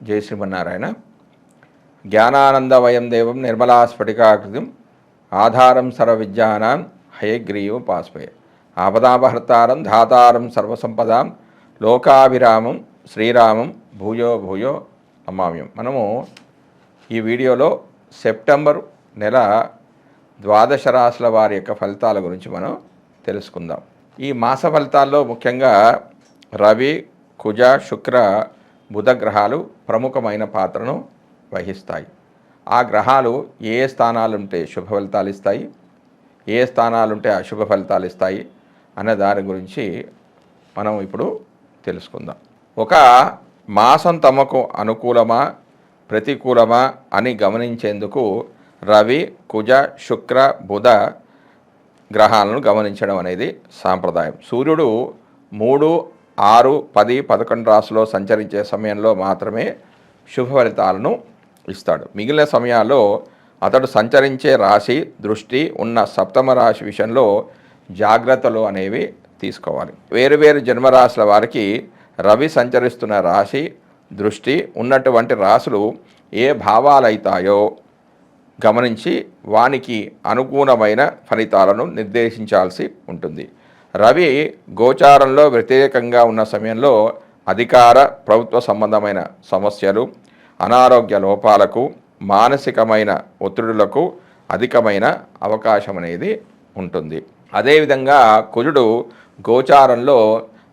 జై శ్రీమన్నారాయణ. జ్ఞానానందవయం దేవం నిర్మలాస్ఫటికాకృతిం ఆధారం సర్వవిద్యానాం హయగ్రీవం పాస్పయ ఆపదాపహర్తారం ధాతారం సర్వసంపదాం లోకాభిరామం శ్రీరామం భూయో భూయో నమామ్యం. మనము ఈ వీడియోలో సెప్టెంబర్ నెల ద్వాదశ రాశుల వారి యొక్క ఫలితాల గురించి మనం తెలుసుకుందాం. ఈ మాస ఫలితాల్లో ముఖ్యంగా రవి, కుజ, శుక్ర, బుధ గ్రహాలు ప్రముఖమైన పాత్రను వహిస్తాయి. ఆ గ్రహాలు ఏ స్థానాలుంటే శుభ ఫలితాలు ఇస్తాయి, ఏ స్థానాలుంటే అశుభ ఫలితాలు ఇస్తాయి అనే దాని గురించి మనం ఇప్పుడు తెలుసుకుందాం. ఒక మాసం తమకు అనుకూలమా ప్రతికూలమా అని గమనించేందుకు రవి, కుజ, శుక్ర, బుధ గ్రహాలను గమనించడం అనేది సాంప్రదాయం. సూర్యుడు 3, 6, 10, 11 రాశిలో సంచరించే సమయంలో మాత్రమే శుభ ఫలితాలను ఇస్తాడు. మిగిలిన సమయాల్లో అతడు సంచరించే రాశి దృష్టి ఉన్న సప్తమ రాశి విషయంలో జాగ్రత్తలు అనేవి తీసుకోవాలి. వేరువేరు జన్మరాశుల వారికి రవి సంచరిస్తున్న రాశి దృష్టి ఉన్నటువంటి రాశులు ఏ భావాలైతాయో గమనించి వానికి అనుకూలమైన ఫలితాలను నిర్దేశించాల్సి ఉంటుంది. రవి గోచారంలో వ్యతిరేకంగా ఉన్న సమయంలో అధికార ప్రభుత్వ సంబంధమైన సమస్యలు, అనారోగ్య లోపాలకు, మానసికమైన ఒత్తిడులకు అధికమైన అవకాశం అనేది ఉంటుంది. అదేవిధంగా కుజుడు గోచారంలో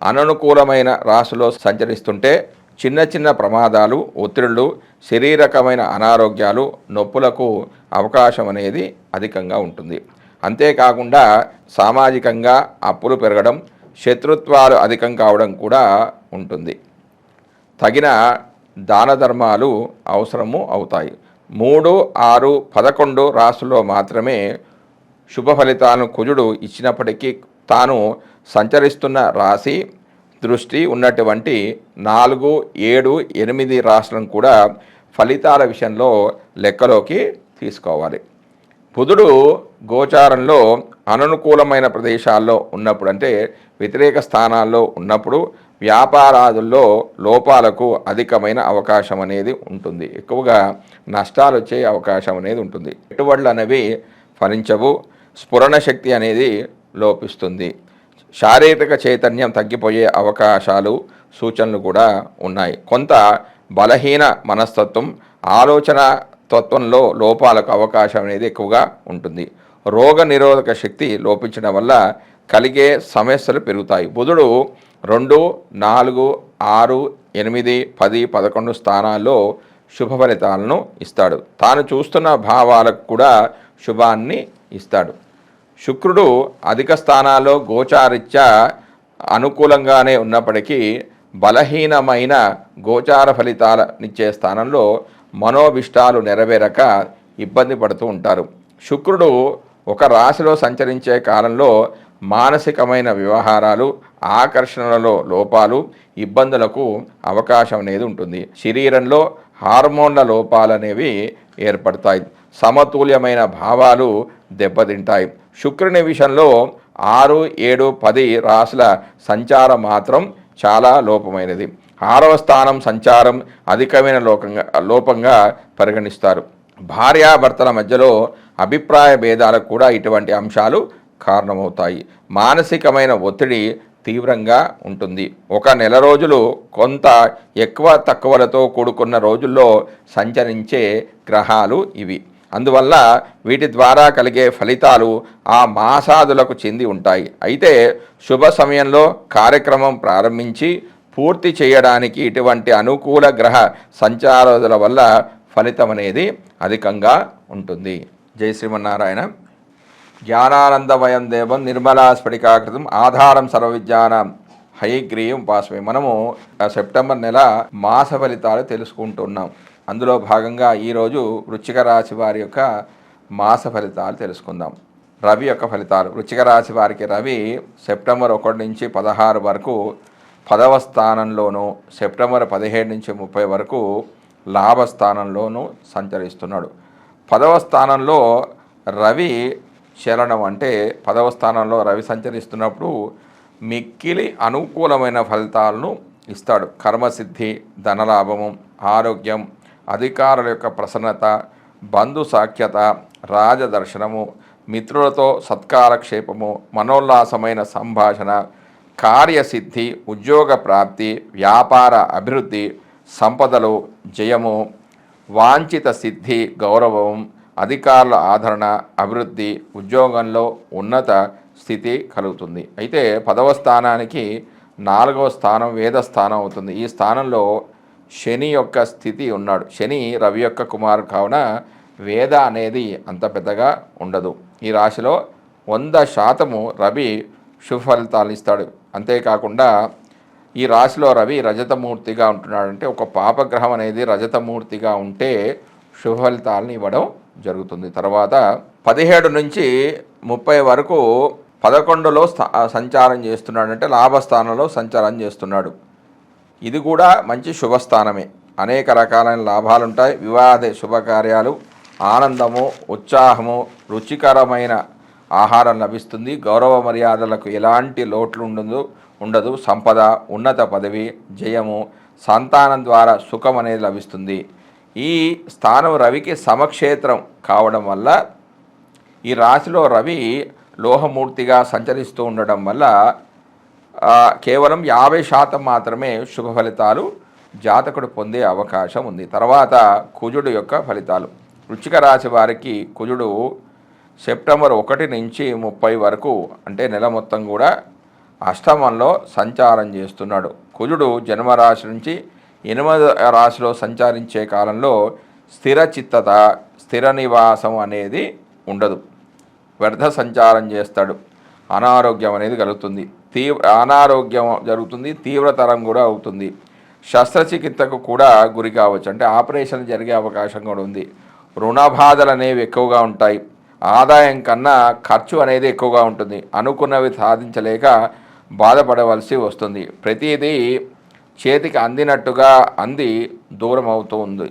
అననుకూలమైన రాశిలో సంచరిస్తుంటే చిన్న చిన్న ప్రమాదాలు, ఒత్తిడులు, శరీరకమైన అనారోగ్యాలు, నొప్పులకు అవకాశం అనేది అధికంగా ఉంటుంది. అంతేకాకుండా సామాజికంగా అప్పులు పెరగడం, శత్రుత్వాలు అధికం కావడం కూడా ఉంటుంది. తగిన దాన ధర్మాలు అవసరము అవుతాయి. 3, 6, 11 రాశుల్లో మాత్రమే శుభ ఫలితాలను కుజుడు ఇచ్చినప్పటికీ తాను సంచరిస్తున్న రాశి దృష్టి ఉన్నటువంటి 4, 7, 8 రాశులను కూడా ఫలితాల విషయంలో లెక్కలోకి తీసుకోవాలి. బుధుడు గోచారంలో అననుకూలమైన ప్రదేశాల్లో ఉన్నప్పుడు, అంటే వ్యతిరేక స్థానాల్లో ఉన్నప్పుడు వ్యాపారాదుల్లో లోపాలకు అధికమైన అవకాశం అనేది ఉంటుంది. ఎక్కువగా నష్టాలు వచ్చే అవకాశం అనేది ఉంటుంది. పెట్టుబడులు అనేవి ఫలించవు, స్ఫురణ శక్తి అనేది లోపిస్తుంది, శారీరక చైతన్యం తగ్గిపోయే అవకాశాలు సూచనలు కూడా ఉన్నాయి. కొంత బలహీన మనస్తత్వం, ఆలోచన తత్వంలో లోపాలకు అవకాశం అనేది ఎక్కువగా ఉంటుంది. రోగ నిరోధక శక్తి లోపించడం వల్ల కలిగే సమస్యలు పెరుగుతాయి. బుధుడు 2, 4, 6, 8, 10, 11 స్థానాల్లో శుభ ఫలితాలను ఇస్తాడు. తాను చూస్తున్న భావాలకు కూడా శుభాన్ని ఇస్తాడు. శుక్రుడు అధిక స్థానాల్లో గోచారిత్యా అనుకూలంగానే ఉన్నప్పటికీ బలహీనమైన గోచార ఫలితాలనిచ్చే స్థానంలో మనోభిష్టాలు నెరవేరక ఇబ్బంది పడుతూ ఉంటారు. శుక్రుడు ఒక రాశిలో సంచరించే కాలంలో మానసికమైన వ్యవహారాలు, ఆకర్షణలలో లోపాలు, ఇబ్బందులకు అవకాశం అనేది ఉంటుంది. శరీరంలో హార్మోన్ల లోపాలు అనేవి ఏర్పడతాయి. సమతుల్యమైన భావాలు దెబ్బతింటాయి. శుక్రుని విషయంలో 6, 7, 10 రాశుల సంచారం మాత్రం చాలా లోపమైనది. 6వ స్థానం సంచారం అధికమైన లోపంగా పరిగణిస్తారు. భార్యాభర్తల మధ్యలో అభిప్రాయ భేదాలకు కూడా ఇటువంటి అంశాలు కారణమవుతాయి. మానసికమైన ఒత్తిడి తీవ్రంగా ఉంటుంది. ఒక నెల రోజులు కొంత ఎక్కువ తక్కువలతో కూడుకున్న రోజుల్లో సంచరించే గ్రహాలు ఇవి. అందువల్ల వీటి ద్వారా కలిగే ఫలితాలు ఆ మాసాదులకు చెంది ఉంటాయి. అయితే శుభ సమయంలో కార్యక్రమం ప్రారంభించి పూర్తి చేయడానికి ఇటువంటి అనుకూల గ్రహ సంచారాల వల్ల ఫలితం అనేది అధికంగా ఉంటుంది. జై శ్రీమన్నారాయణ. జ్ఞానానందమయం దేవం నిర్మలా స్ఫటికాకృతం ఆధారం సర్వవిద్యానాం హయగ్రీవం ఉపాస్మే. మనము సెప్టెంబర్ నెల మాస ఫలితాలు తెలుసుకుంటున్నాం. అందులో భాగంగా ఈరోజు వృశ్చిక రాశి వారి యొక్క మాస ఫలితాలు తెలుసుకుందాం. రవి యొక్క ఫలితాలు. వృశ్చిక రాశి వారికి రవి సెప్టెంబర్ 1 నుంచి 16 వరకు 10వ స్థానంలోనూ, సెప్టెంబర్ 17 నుంచి 30 వరకు లాభస్థానంలోనూ సంచరిస్తున్నాడు. 10వ స్థానంలో రవి చలనం, అంటే 10వ స్థానంలో రవి సంచరిస్తున్నప్పుడు మిక్కిలి అనుకూలమైన ఫలితాలను ఇస్తాడు. కర్మసిద్ధి, ధనలాభము, ఆరోగ్యం, అధికారుల యొక్క ప్రసన్నత, బంధు సాఖ్యత, రాజదర్శనము, మిత్రులతో సత్కారక్షేపము, మనోల్లాసమైన సంభాషణ, కార్యసిద్ధి, ఉద్యోగ ప్రాప్తి, వ్యాపార అభివృద్ధి, సంపదలు, జయము, వాంఛిత సిద్ధి, గౌరవం, అధికారుల ఆదరణ, అభివృద్ధి, ఉద్యోగంలో ఉన్నత స్థితి కలుగుతుంది. అయితే 10వ స్థానానికి 4వ స్థానం వేద స్థానం అవుతుంది. ఈ స్థానంలో శని యొక్క స్థితి ఉన్నాడు. శని రవి యొక్క కుమారుడు కావున వేద అనేది అంత పెద్దగా ఉండదు. ఈ రాశిలో 100% రవి శుభ ఫలితాలు ఇస్తాడు. అంతేకాకుండా ఈ రాశిలో రవి రజతమూర్తిగా ఉంటున్నాడు. అంటే ఒక పాపగ్రహం అనేది రజతమూర్తిగా ఉంటే శుభ ఫలితాలను ఇవ్వడం జరుగుతుంది. తర్వాత 17 నుంచి 30 వరకు 11లో సంచారం చేస్తున్నాడు. అంటే లాభస్థానంలో సంచారం చేస్తున్నాడు. ఇది కూడా మంచి శుభస్థానమే. అనేక రకాలైన లాభాలు ఉంటాయి. వివాహ శుభకార్యాలు, ఆనందము, ఉత్సాహము, రుచికరమైన ఆహారం లభిస్తుంది. గౌరవ మర్యాదలకు ఎలాంటి లోట్లు ఉండదు. సంపద, ఉన్నత పదవి, జయము, సంతానం ద్వారా సుఖం అనేది లభిస్తుంది. ఈ స్థానం రవికి సమక్షేత్రం కావడం వల్ల ఈ రాశిలో రవి లోహమూర్తిగా సంచరిస్తూ ఉండడం వల్ల కేవలం 50% మాత్రమే శుభ ఫలితాలు జాతకుడు పొందే అవకాశం ఉంది. తర్వాత కుజుడు యొక్క ఫలితాలు. వృశ్చిక రాశి వారికి కుజుడు సెప్టెంబర్ 1 నుంచి 30 వరకు అంటే నెల మొత్తం కూడా అష్టమంలో సంచారం చేస్తున్నాడు. కుజుడు జన్మరాశి నుంచి 8వ రాశిలో సంచరించే కాలంలో స్థిర చిత్తత, స్థిర నివాసం అనేది ఉండదు. వ్యర్థ సంచారం చేస్తాడు. అనారోగ్యం అనేది కలుగుతుంది. అనారోగ్యం జరుగుతుంది, తీవ్రతరం కూడా అవుతుంది. శస్త్రచికిత్సకు కూడా గురి కావచ్చు. అంటే ఆపరేషన్ జరిగే అవకాశం కూడా ఉంది. రుణ బాధలు అనేవి ఎక్కువగా ఉంటాయి. ఆదాయం కన్నా ఖర్చు అనేది ఎక్కువగా ఉంటుంది. అనుకున్నవి సాధించలేక బాధపడవలసి వస్తుంది. ప్రతిదీ చేతికి అందినట్టుగా అంది దూరం అవుతూ ఉంది.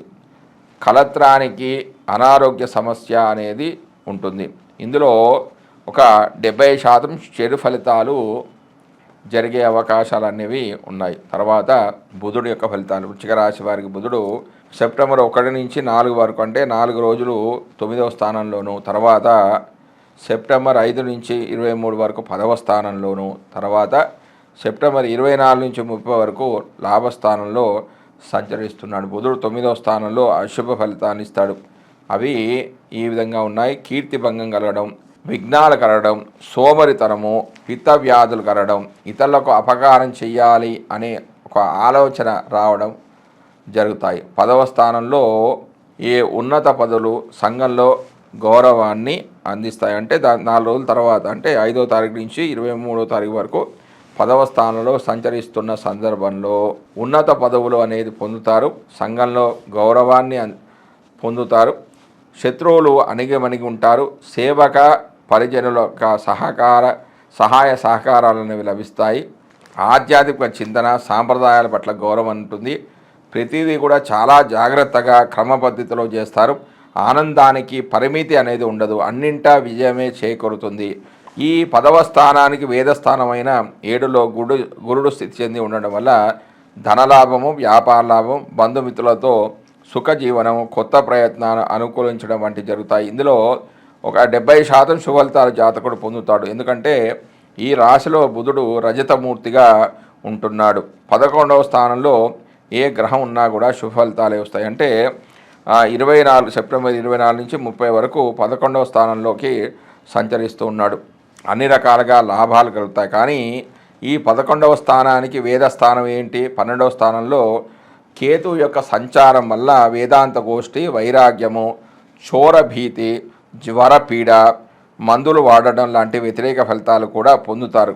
కలత్రానికి అనారోగ్య సమస్య అనేది ఉంటుంది. ఇందులో ఒక 70% చెడు ఫలితాలు జరిగే అవకాశాలు అనేవి ఉన్నాయి. తర్వాత బుధుడు యొక్క ఫలితాలు. వృశ్చిక రాశి వారికి బుధుడు సెప్టెంబర్ 1 నుంచి 4 వరకు అంటే 4 రోజులు 9వ స్థానంలోను, తర్వాత సెప్టెంబర్ 5 నుంచి 23 వరకు 10వ స్థానంలోను, తర్వాత సెప్టెంబర్ 24 నుంచి 30 వరకు లాభస్థానంలో సంచరిస్తున్నాడు. బుధుడు 9వ స్థానంలో అశుభ ఫలితాన్ని ఇస్తాడు. అవి ఈ విధంగా ఉన్నాయి. కీర్తిభంగం కలగడం, విఘ్నాలు కలగడం, సోమరితనము, పిత్త వ్యాధులు కలగడం, ఇతరులకు అపకారం చెయ్యాలి అనే ఒక ఆలోచన రావడం జరుగుతాయి. 10వ స్థానంలో ఏ ఉన్నత పదవులు సంఘంలో గౌరవాన్ని అందిస్తాయి. అంటే 4 రోజుల తర్వాత అంటే 5వ తారీఖు నుంచి 23వ తారీఖు వరకు 10వ స్థానంలో సంచరిస్తున్న సందర్భంలో ఉన్నత పదవులు అనేది పొందుతారు. సంఘంలో గౌరవాన్ని పొందుతారు. శత్రువులు అణిగిమణిగి ఉంటారు. సేవక పరిజనుల సహాయ సహకారాలు లభిస్తాయి. ఆధ్యాత్మిక చింతన, సాంప్రదాయాల పట్ల గౌరవం ఉంటుంది. ప్రతిదీ కూడా చాలా జాగ్రత్తగా క్రమ పద్ధతిలో చేస్తారు. ఆనందానికి పరిమితి అనేది ఉండదు. అన్నింటా విజయమే చేకూరుతుంది. ఈ 10వ స్థానానికి వేదస్థానమైన 7లో గురుడు స్థితి చెంది ఉండడం వల్ల ధనలాభము, వ్యాపార లాభం, బంధుమిత్రులతో సుఖజీవనం, కొత్త ప్రయత్నాలు అనుకూలించడం వంటివి జరుగుతాయి. ఇందులో ఒక 70% శుభఫలితాలు జాతకుడు పొందుతాడు. ఎందుకంటే ఈ రాశిలో బుధుడు రజతమూర్తిగా ఉంటున్నాడు. 11వ స్థానంలో ఏ గ్రహం ఉన్నా కూడా శుభఫలితాలే వస్తాయి. అంటే 24 సెప్టెంబర్ 24 నుంచి 30 వరకు 11వ స్థానంలోకి సంచరిస్తూ ఉన్నాడు. అన్ని రకాలుగా లాభాలు కలుగుతాయి. కానీ ఈ 11వ స్థానానికి వేదస్థానం ఏంటి? 12వ స్థానంలో కేతు యొక్క సంచారం వల్ల వేదాంత గోష్ఠి, వైరాగ్యము, చోరభీతి, జ్వరపీడ, మందులు వాడడం లాంటి వ్యతిరేక ఫలితాలు కూడా పొందుతారు.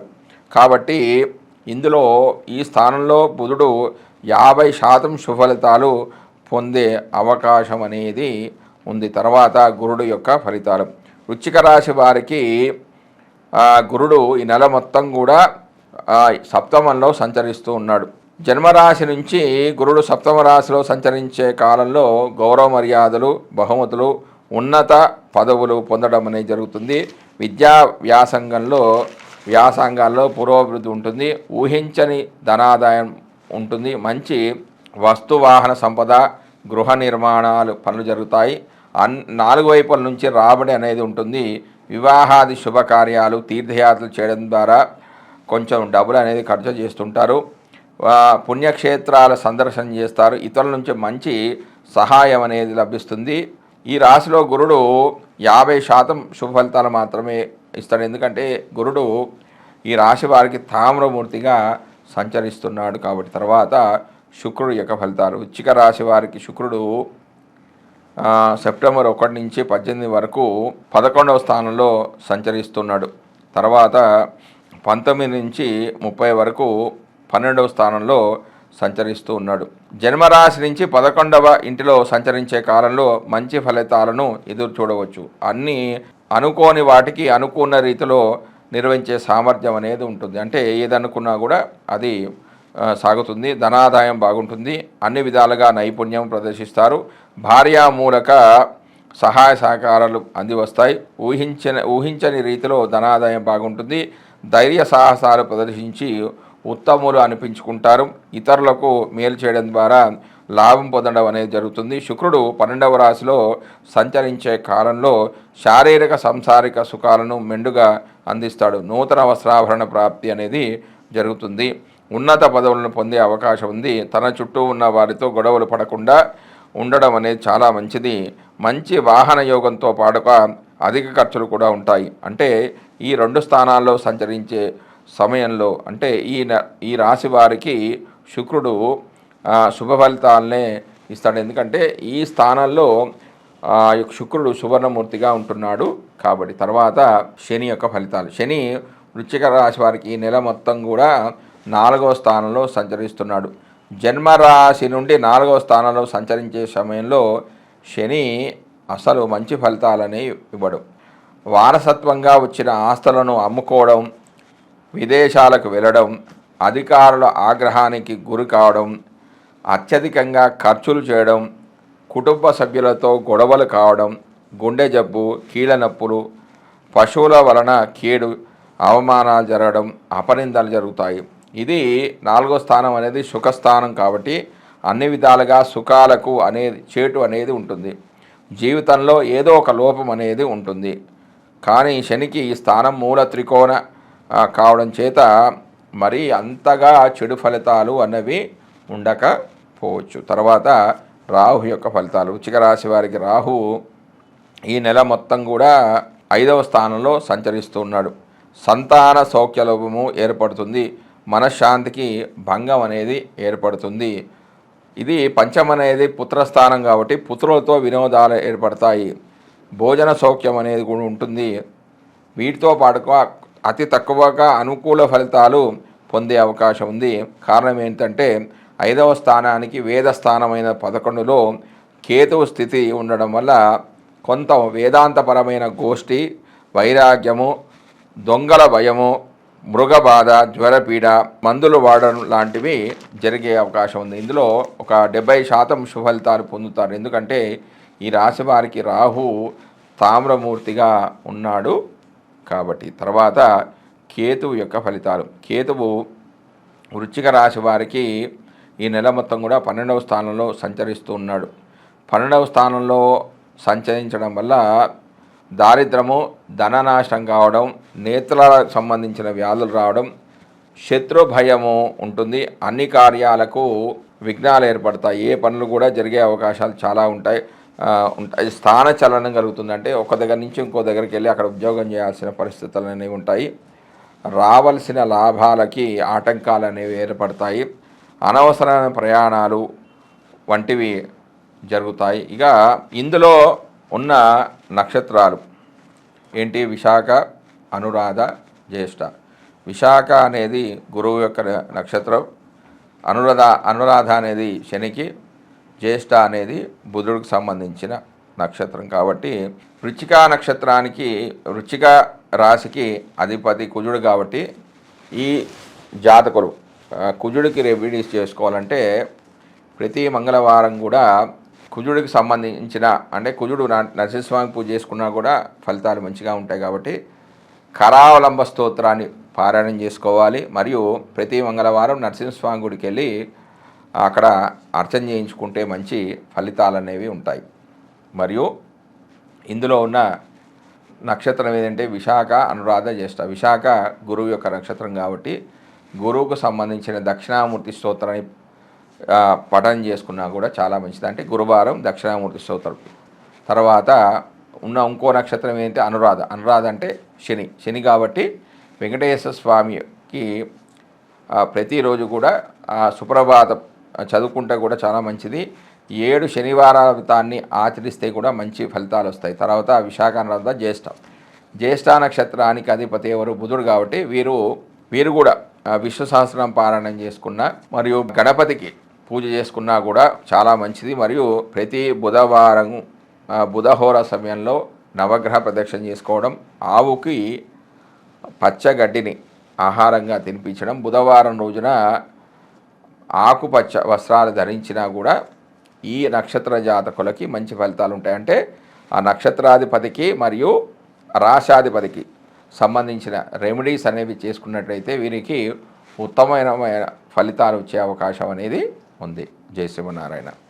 కాబట్టి ఇందులో ఈ స్థానంలో బుధుడు 50% శుభఫలితాలు పొందే అవకాశం అనేది ఉంది. తర్వాత గురుడు యొక్క ఫలితాలు. వృశ్చిక రాశి వారికి గురుడు ఈ నెల మొత్తం కూడా సప్తమంలో సంచరిస్తూ ఉన్నాడు. జన్మరాశి నుంచి గురుడు సప్తమ రాశిలో సంచరించే కాలంలో గౌరవ మర్యాదలు, బహుమతులు, ఉన్నత పదవులు పొందడం అనేది జరుగుతుంది. విద్యా వ్యాసంగాల్లో పురోభివృద్ధి ఉంటుంది. ఊహించని ధనాదాయం ఉంటుంది. మంచి వస్తు వాహన సంపద, గృహ నిర్మాణాలు పనులు జరుగుతాయి. 4 వైపుల నుంచి రాబడి అనేది ఉంటుంది. వివాహాది శుభకార్యాలు, తీర్థయాత్రలు చేయడం ద్వారా కొంచెం డబ్బులు అనేది ఖర్చు చేస్తుంటారు. పుణ్యక్షేత్రాల సందర్శన చేస్తారు. ఇతరుల నుంచి మంచి సహాయం అనేది లభిస్తుంది. ఈ రాశిలో గురుడు 50% శుభ ఫలితాలు మాత్రమే ఇస్తాడు. ఎందుకంటే గురుడు ఈ రాశి వారికి తామ్రమూర్తిగా సంచరిస్తున్నాడు కాబట్టి. తర్వాత శుక్రుడు యొక్క ఫలితాలు. వృశ్చిక రాశి వారికి శుక్రుడు సెప్టెంబర్ 1 నుంచి 18 వరకు 11వ స్థానంలో సంచరిస్తున్నాడు. తర్వాత 19 నుంచి 30 వరకు 12వ స్థానంలో సంచరిస్తూ ఉన్నాడు. జన్మరాశి నుంచి 11వ ఇంటిలో సంచరించే కాలంలో మంచి ఫలితాలను ఎదురు చూడవచ్చు. అన్నీ అనుకోని వాటికి అనుకున్న రీతిలో నిర్వహించే సామర్థ్యం అనేది ఉంటుంది. అంటే ఏదనుకున్నా కూడా అది సాగుతుంది. ధనాదాయం బాగుంటుంది. అన్ని విధాలుగా నైపుణ్యం ప్రదర్శిస్తారు. భార్యామూలక సహాయ సహకారాలు అంది వస్తాయి. ఊహించని రీతిలో ధనాదాయం బాగుంటుంది. ధైర్య సాహసాలు ప్రదర్శించి ఉత్తములు అనిపించుకుంటారు. ఇతరులకు మేలు చేయడం ద్వారా లాభం పొందడం అనేది జరుగుతుంది. శుక్రుడు 12వ రాశిలో సంచరించే కాలంలో శారీరక సంసారిక సుఖాలను మెండుగా అందిస్తాడు. నూతన వస్త్రాభరణ ప్రాప్తి అనేది జరుగుతుంది. ఉన్నత పదవులను పొందే అవకాశం ఉంది. తన చుట్టూ ఉన్న వారితో గొడవలు పడకుండా ఉండడం అనేది చాలా మంచిది. మంచి వాహన యోగంతో పాటుగా అధిక ఖర్చులు కూడా ఉంటాయి. అంటే ఈ 2 స్థానాల్లో సంచరించే సమయంలో అంటే ఈ రాశి వారికి శుక్రుడు శుభ ఫలితాలనే ఇస్తాడు. ఎందుకంటే ఈ స్థానాల్లో శుక్రుడు సువర్ణమూర్తిగా ఉంటున్నాడు కాబట్టి. తర్వాత శని యొక్క ఫలితాలు. శని వృశ్చిక రాశి వారికి ఈ నెల మొత్తం కూడా 4వ స్థానంలో సంచరిస్తున్నాడు. జన్మరాశి నుండి 4వ స్థానంలో సంచరించే సమయంలో శని అసలు మంచి ఫలితాలని ఇవ్వడం. వారసత్వంగా వచ్చిన ఆస్తులను అమ్ముకోవడం, విదేశాలకు వెళ్ళడం, అధికారుల ఆగ్రహానికి గురి కావడం, అత్యధికంగా ఖర్చులు చేయడం, కుటుంబ సభ్యులతో గొడవలు కావడం, గుండె జబ్బు, కీళ్ళ నొప్పులు, పశువుల వలన కీడు, అవమానాలు జరగడం, అపనిందలు జరుగుతాయి. ఇది 4వ స్థానం అనేది సుఖస్థానం కాబట్టి అన్ని విధాలుగా సుఖాలకు అనేది చేటు అనేది ఉంటుంది. జీవితంలో ఏదో ఒక లోపం అనేది ఉంటుంది. కానీ శనికి ఈ స్థానం మూల త్రికోణ కావడం చేత మరి అంతగా చెడు ఫలితాలు అన్నవి ఉండకపోవచ్చు. తర్వాత రాహు యొక్క ఫలితాలు. వృశ్చిక రాశి వారికి రాహు ఈ నెల మొత్తం కూడా 5వ స్థానంలో సంచరిస్తూ ఉన్నాడు. సంతాన సౌఖ్యలోపము ఏర్పడుతుంది. మనశ్శాంతికి భంగం అనేది ఏర్పడుతుంది. ఇది పంచం అనేది పుత్రస్థానం కాబట్టి పుత్రులతో వినోదాలు ఏర్పడతాయి. భోజన సౌఖ్యం అనేది కూడా ఉంటుంది. వీటితో పాటుగా అతి తక్కువగా అనుకూల ఫలితాలు పొందే అవకాశం ఉంది. కారణం ఏంటంటే 5వ స్థానానికి వేద స్థానమైన 11లో కేతువు స్థితి ఉండడం వల్ల కొంత వేదాంతపరమైన గోష్ఠి, వైరాగ్యము, దొంగల భయము, మృగబాధ, జ్వరపీడ, మందులు వాడడం లాంటివి జరిగే అవకాశం ఉంది. ఇందులో ఒక 70% శుభఫలితాలు పొందుతారు. ఎందుకంటే ఈ రాశి వారికి రాహు తామ్రమూర్తిగా ఉన్నాడు కాబట్టి. తర్వాత కేతువు యొక్క ఫలితాలు. కేతువు వృశ్చిక రాశి వారికి ఈ నెల మొత్తం కూడా 12వ స్థానంలో సంచరిస్తూ ఉన్నాడు. 12వ స్థానంలో సంచరించడం వల్ల దారిద్రము, ధననాశనం కావడం, నేత్రాలకు సంబంధించిన వ్యాధులు రావడం, శత్రు భయము ఉంటుంది. అన్ని కార్యాలకు విఘ్నాలు ఏర్పడతాయి. ఏ పనులు కూడా జరిగే అవకాశాలు చాలా ఉంటాయి. స్థాన చలనం కలుగుతుంది. అంటే ఒక దగ్గర నుంచి ఇంకో దగ్గరికి వెళ్ళి అక్కడ ఉద్యోగం చేయాల్సిన పరిస్థితులు అనేవి ఉంటాయి. రావలసిన లాభాలకి ఆటంకాలు అనేవి ఏర్పడతాయి. అనవసరమైన ప్రయాణాలు వంటివి జరుగుతాయి. ఇక ఇందులో ఉన్న నక్షత్రాలు ఏంటి? విశాఖ, అనురాధ, జ్యేష్ఠ. విశాఖ అనేది గురువు యొక్క నక్షత్రం. అనురాధ అనేది శనికి, జ్యేష్ఠ అనేది బుధుడికి సంబంధించిన నక్షత్రం. కాబట్టి వృశ్చిక నక్షత్రానికి, వృశ్చిక రాశికి అధిపతి కుజుడు కాబట్టి ఈ జాతకులు కుజుడికి రెమెడీస్ చేసుకోవాలంటే ప్రతి మంగళవారం కూడా కుజుడికి సంబంధించిన అంటే కుజుడు నరసింహస్వామి పూజ చేసుకున్నా కూడా ఫలితాలు మంచిగా ఉంటాయి. కాబట్టి కరావలంబ స్తోత్రాన్ని పారాయణం చేసుకోవాలి. మరియు ప్రతి మంగళవారం నరసింహస్వామి గుడికి వెళ్ళి అక్కడ అర్చన చేయించుకుంటే మంచి ఫలితాలు అనేవి ఉంటాయి. మరియు ఇందులో ఉన్న నక్షత్రం ఏదంటే విశాఖ, అనురాధ, జ్యేష్ఠ. విశాఖ గురువు యొక్క నక్షత్రం కాబట్టి గురువుకు సంబంధించిన దక్షిణామూర్తి స్తోత్రాన్ని పఠనం చేసుకున్నా కూడా చాలా మంచిది. అంటే గురువారం దక్షిణామూర్తి స్తోత్రం. తర్వాత ఉన్న ఇంకో నక్షత్రం ఏంటంటే అనురాధ. అనురాధ అంటే శని కాబట్టి వెంకటేశ్వర స్వామికి ప్రతిరోజు కూడా సుప్రభాతం చదువుకుంటే కూడా చాలా మంచిది. 7 శనివారాల వ్రతాన్ని ఆచరిస్తే కూడా మంచి ఫలితాలు వస్తాయి. తర్వాత విశాఖ, అనురాధ, జ్యేష్ఠ నక్షత్రానికి అధిపతి ఎవరు? బుధుడు కాబట్టి వీరు కూడా విష్ణు సహస్రనామ పారాయణం చేసుకున్న మరియు గణపతికి పూజ చేసుకున్నా కూడా చాలా మంచిది. మరియు ప్రతి బుధవారం బుధహోర సమయంలో నవగ్రహ ప్రదక్షిణ చేసుకోవడం, ఆవుకి పచ్చగడ్డిని ఆహారంగా తినిపించడం, బుధవారం రోజున ఆకుపచ్చ వస్త్రాలు ధరించినా కూడా ఈ నక్షత్ర జాతకులకి మంచి ఫలితాలు ఉంటాయి. అంటే ఆ నక్షత్రాధిపతికి మరియు రాశాధిపతికి సంబంధించిన రెమెడీస్ అనేవి చేసుకున్నట్లయితే వీరికి ఉత్తమమైన ఫలితాలు వచ్చే అవకాశం అనేది ఉంది. జై శ్రీమన్నారాయణ.